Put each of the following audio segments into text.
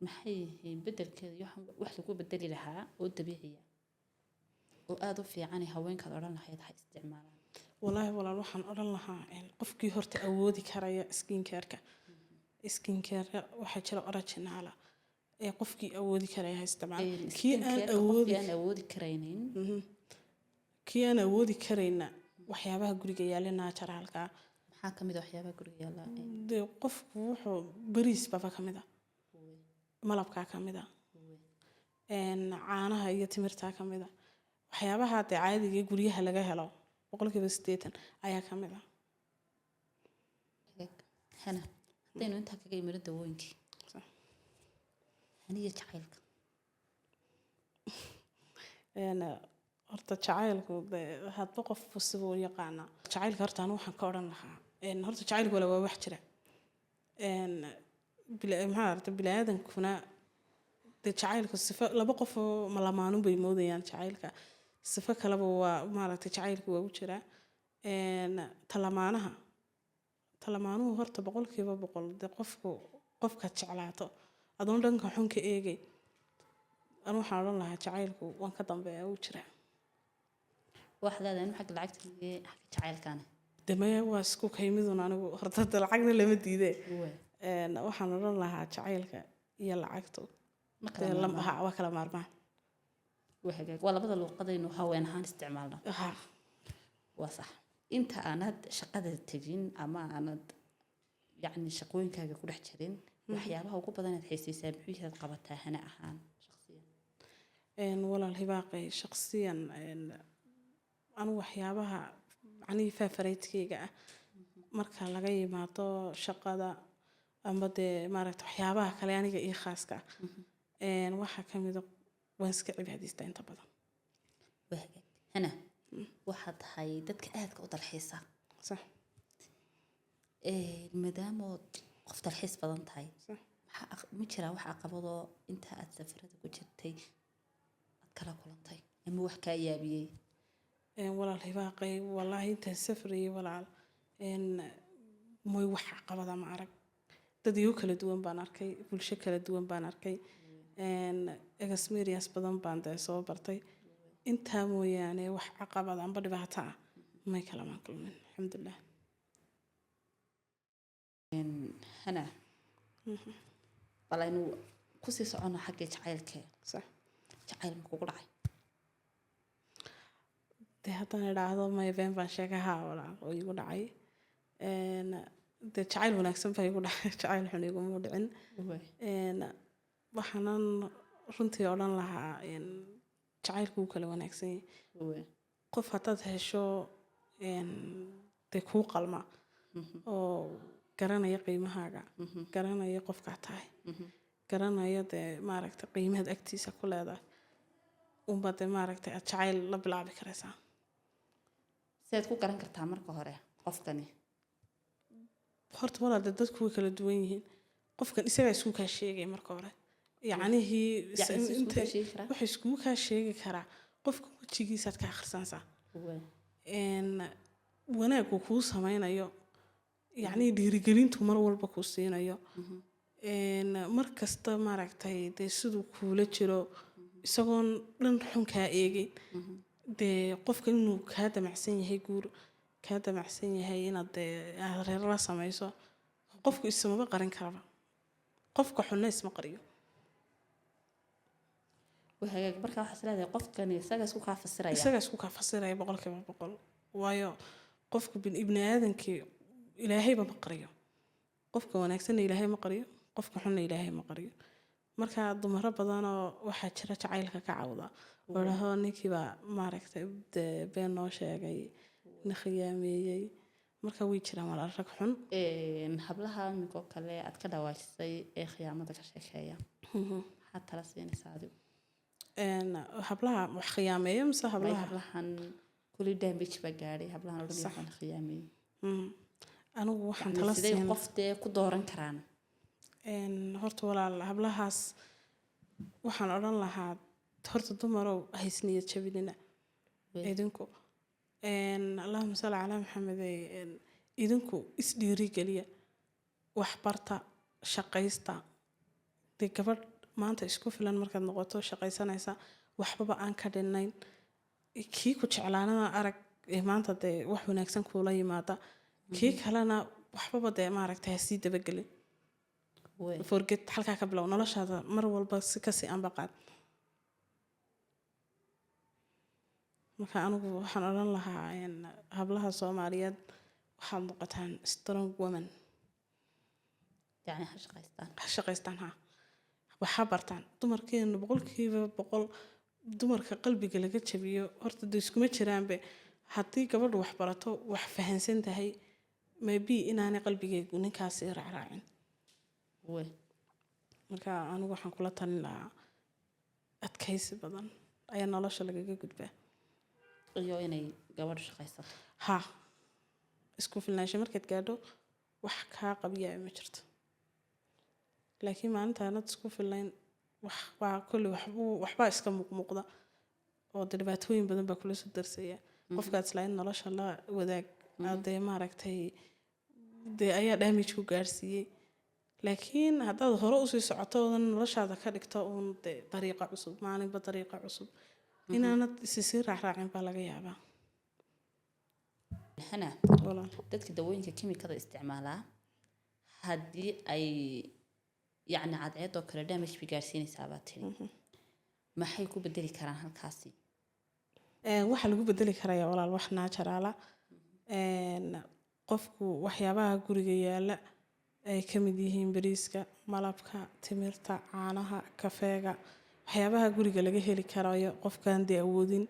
maxay yihiin beddelkeeda wax lagu beddeli lahaa oo dabiiciya oo aad u fiican haweenkaad odhan lahayd ha isticmaalaan wallaahi walaal waxaan odhan lahaa qofkii horta awoodi karaya skincare waxaa jira original ee qofkii awoodi karaya ha isticmaalo kii aan awoodi karaynin kii aan awoodi karayna waxyaabaha guriga yaalla naturalka maxaa kamid ah waxyaabaha guriga yaalla dee qofku wuxuu bariis baba kamid ah malabka kamid ah caanaha iyo timirta kamid ah waxyaabaha dee caadiga guriyaha laga helo 80% ayaa kamid ah hana hadaynu intaa kaga imiro dawooyinkii haniya jacaylka horta jacaylku hadba qof sida uu yaqaana jacaylka horta anu waxaan ka odhan lahaa horta jacaylku waa wax jira bini'aadankuna dee jacaylka sifo laba qof oo malamaanun bay moodayaan jacaylka sifo kaleba waa maaragtay jacaylku waa u jiraa talamaanuhu horta 100% dee qofka jeclaato adoon dhanka xun ka eegay anu waxaan odhan lahaa jacaylku waan ka dambeeya u jiraa waxdaada in xaq lacagta xaq jacaylkaana damaya waa isku kaymidun anigu horta lacagna lama diide waxaan odhan lahaa jacaylka iyo lacagtu waa kala maarmaan waa labada luuqadaynu haween ahaan isticmaalno waa sax inta aanad shaqada tegin ama aanad yacni shaqooyinkaaga ku dhex jirin waxyaabaha ugu badan aad xiisaysaa muxuu yahay qabataa hana ahaan shakhsiyan walaal hibaaqay shakhsiyan anu waxyaabaha macnihii faafaraydkayga ah marka laga yimaado shaqada ama dee maaragta waxyaabaha kale aniga ii khaaska ah waxaa kamid a waan iska cibaadaystaa inta badan hana waxaad tahay dadka aadka u dalxiisa sax maadaamood qof dalxiis badan tahay ma jiraa wax caqabadoo inta aad safarada ku jirtay aad kala kulantay ama wax kaa yaabiyey walaal hibaaqay wallaahi intaan safrayay walaal mooy wax caqabada ma arag dad igu kala duwan baan arkay bulsho kala duwan baan arkay experience badan baan dee soo bartay intaa mooyaane wax caqabada amba dhibaato ah may kalamaan kulmin alxamdulilah hana bal aynu kusii socono xagga jacaylkee sax jacayl ma kugu dhacay dee haddaan idhaahdo may been baan sheegahaa walaal oo igu dhacay dee jacayl wanaagsan baa igu dhacay jacayl xun iguma dhicin waxaanan runtii odhan lahaa jacaylku wuu kala wanaagsan yahay qof haddaad hesho dee kuu qalma oo garanaya qiimahaaga garanaya qofkaa tahay garanaya dee maaragta qiimahaad agtiisa ku leedahay unba dee maaragtay aad jacayl la bilaabi karaysaa sidaad ku garan kartaa marka hore qofkani horta walaal dee dadku way kala duwan yihiin qofkan isagaa isku kaa sheegay marka hore yacnihii waxa iskugu kaa sheegi karaa qofka wejigiisaad ka akhrisanaysaa wanaaggu kuu samaynayo yacnii dhiirigelintu mar walba kuu siinayo mar kasta maaragtay dee siduu kuula jiro isagoon dhan xun kaa eegin dee qofka inuu kaa damacsan yahay guur kaa damacsan yahay inaad dee reer la samayso qofku ismaba qarin karaba qofka xunna isma qariyo وهاجك بركة واحد سلاذي قفك يعني سجس كوكا فسرية سجس كوكا فسرية بقول وايو قفك ابن آدم كي إلهي بمقريه قفك وناكسن إلهي مقريه قفك حنا إلهي مقريه marka dumaro badan oo waxa jira jacaylka ka cawda walaho ninkiiba maaragtay been noo sheegay nakhiyaameeyay marka way jiraan walaal rag xun hablaha midoo kale aad ka dhawaajisay ee khiyaamada ka sheekeeya waxa tala siinaysaa adigu hablaha wax khiyaameeyo mise hablahan kulli damage ba gaaray hablahan oo dhan khiyaameeyay anigu waxaan tala siinay qoftee ku dooran karaan horta walaal hablahaas waxaan odhan lahaa horta dumarow haysniya jabinina idinku allahumma salli calaa maxamed idinku isdhiiri geliya wax barta shaqaysta dee gabadh maanta isku filan markaad noqoto shaqaysanaysa waxbaba aan ka dhinnayn kii ku jeclaanana arag maanta dee wax wanaagsan kuula yimaada kii kalena waxbaba dee maaragtay ha sii dabagelin forget halkaa ka bilow noloshaada mar walba si kasii anbaqaad marka anigu waxaan odhan lahaa hablaha Soomaaliyeed waxaad noqotaan strong woman يعني ha shaqaystaan waxa bartaan dumarkeena boqolkiiba boqol dumarka qalbiga laga jabiyo horta dee iskuma jiraanbe haddii gabadhu wax barato wax fahansan tahay maybe inaanay qalbigeegu ninkaasi raacraacin marka anigu waxaan kula talin lahaa adkaysi badan ayaa nolosha lagaga gudbaa iyo inay gabadhu shaqaysato isku filnaansho markaad gaadho wax kaa qabiyaa ma jirto laakiin maalinta aanad isku filayn waa kulli waxbaa iska muuqda oo dhibaatooyin badan baa kula soo darsaya qofkaad islaain nolosha la wadaag dee maaragtay dee ayaa damage ku gaarsiiyey laakiin haddaad hore usii socoto oodan noloshaada ka dhigto uun dee dariiqa cusub maalinba dariiqa cusub inaanad isisii raacraacin baa laga yaabaa hana dadka dawooyinka kimikada isticmaalaa haddii ay يعني عاد كلا دامج في جالسين ساباتين ما حيكون بدلي كران هالكاسي waxa lagu bedeli karaa walaal wax natural qofku waxyaabaha guriga yaala ay kamid yihiin bariiska malabka timirta caanaha kafeega waxyaabaha guriga laga heli karayo qofkan dee awoodin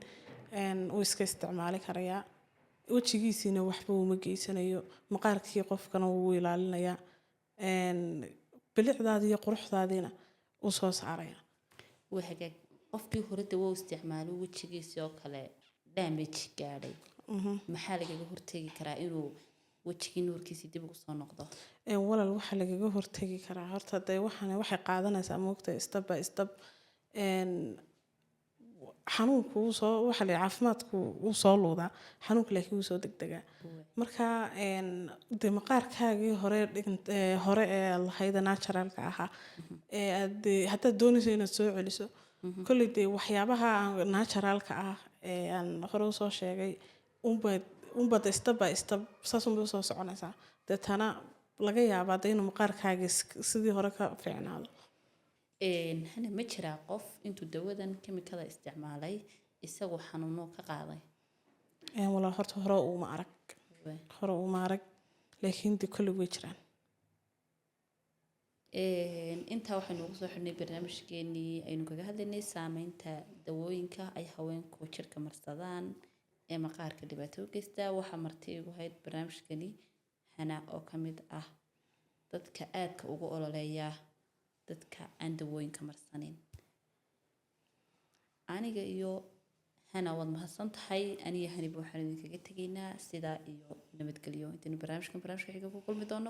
uu iska isticmaali karayaa wajigiisina waxba uma geysanayo maqaarkii qofkana wuu ilaalinayaa bilicdaada iyo quruxdaadina uu soo saaraya waxa qofkii hore dawoo isticmaalo wajigiisa oo kale damage gaadhay maxaa laga hortagi karaa inuu wajigii nuurkiisa dib ugu soo noqdo walaal waxa laga hortagi karaa horta day waxay qaadanaysaa moogta step by step xanuunku soo waxa la caafimaadku uu soo luudaa xanuunka laakiin uu soo degdegaa marka dee maqaarkaagii hore ee lahayda naturalka ahaa haddaad doonayso inaad soo celiso kolley dee waxyaabaha naturalka ah ee aan hore usoo sheegay unbad step by step saas unbay usoo soconaysaa deetana laga yaabaa dee inuu maqaarkaagii sidii hore ka fiicnaado hana ma jiraa qof intuu dawadan kimikada isticmaalay isagoo xanuuno ka qaaday walaa horta hore uma arag laakiin dee kolley way jiraan intaa waxaynu ugu soo xidhnay barnaamijkeenii aynu kaga hadlaynay saameynta dawooyinka ay haweenku jirka marsadaan ee maqaarka dhibaato u geysta waxaa marti igu hayd barnaamijkani hana oo ka mid ah dadka aadka ugu ololeeya dadka aan dawooyinka marsanin aniga iyo hana waad mahadsan tahay aniga haniba waxaan idinkaga tegaynaa sidaa iyo nabadgelyo intaynu barnaamijka xiga ku kulmi doono